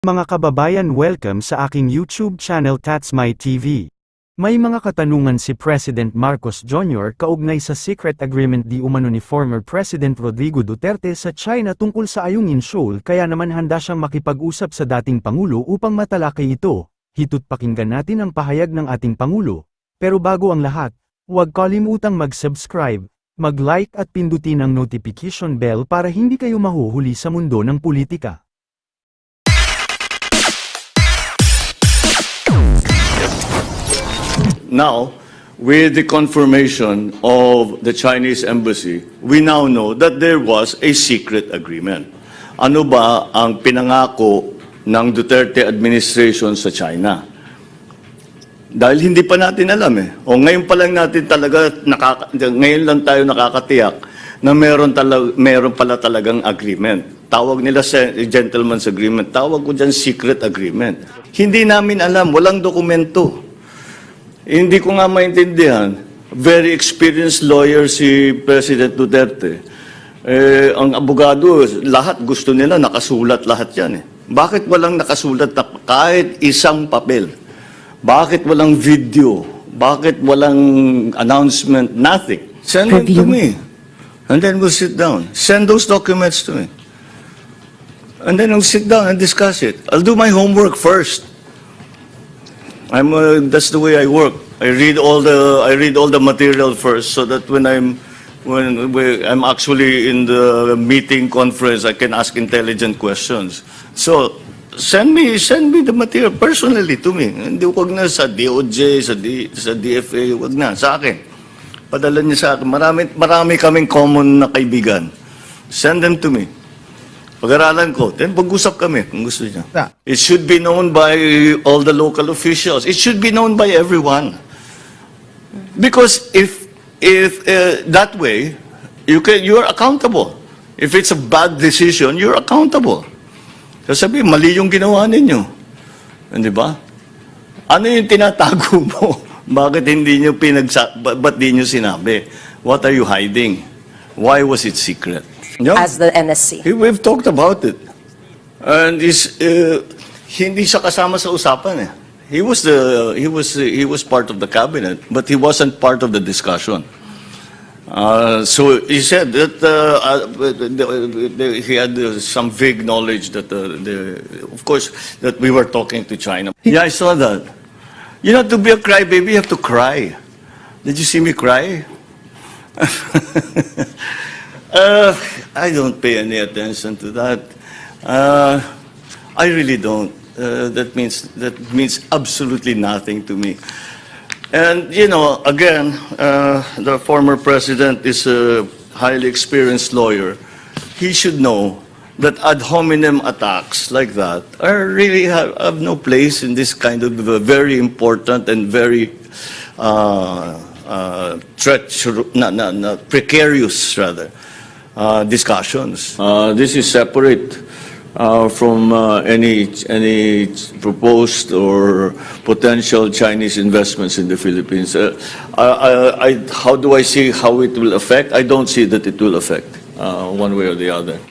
Mga kababayan, welcome sa aking YouTube channel That's My TV. May mga katanungan si President Marcos Jr. kaugnay sa secret agreement di umano ni former President Rodrigo Duterte sa China tungkol sa Ayungin Shoal, kaya naman handa siyang makipag-usap sa dating Pangulo upang matalakay ito. Hito't pakinggan natin ang pahayag ng ating Pangulo. Pero bago ang lahat, huwag kalimutang mag-subscribe, mag-like at pindutin ang notification bell para hindi kayo mahuhuli sa mundo ng politika. Now, with the confirmation of the Chinese embassy, we now know that there was a secret agreement. Ano ba ang pinangako ng Duterte administration sa China? Dahil hindi pa natin alam O ngayon pa lang natin talaga, ngayon lang tayo nakakatiyak na meron pala talagang agreement. Tawag nila sa gentleman's agreement. Tawag ko dyan secret agreement. Hindi namin alam, walang dokumento. Hindi ko nga maintindihan, very experienced lawyer si President Duterte. Ang abogado, lahat gusto nila, nakasulat lahat yan Bakit walang nakasulat na kahit isang papel? Bakit walang video? Bakit walang announcement? Nothing. Send it to me. And then we'll sit down. Send those documents to me. And then we'll sit down and discuss it. I'll do my homework first. That's the way I work. I read all the material first, so that when I'm actually in the meeting conference, I can ask intelligent questions. So send me the material personally to me. Hindi wag na sa DOJ, sa DFA, wag na sa akin. Padala niya sa akin. Marami kaming common na kaibigan. Send them to me. Pag-aralan ko, then pag-usap kami kung gusto niya. It should be known by all the local officials. It should be known by everyone. Because if that way, you're accountable. If it's a bad decision, you're accountable. Sasabihin, mali yung ginawa ninyo. Di ba? Ano yung tinatago mo? Bakit hindi nyo ba't di nyo sinabi? What are you hiding? Why was it secret? No? As the NSC. We've talked about it. And hindi siya kasama sa usapan He was part of the cabinet, but he wasn't part of the discussion. So he said that he had some vague knowledge that of course that we were talking to China. Yeah, I saw that. You know, to be a crybaby, you have to cry. Did you see me cry? I don't pay any attention to that. I really don't. That means absolutely nothing to me. And you know, again, the former president is a highly experienced lawyer. He should know that ad hominem attacks like that really have no place in this kind of very important and very precarious rather. Discussions. This is separate from any proposed or potential Chinese investments in the Philippines. How do I see how it will affect? I don't see that it will affect one way or the other.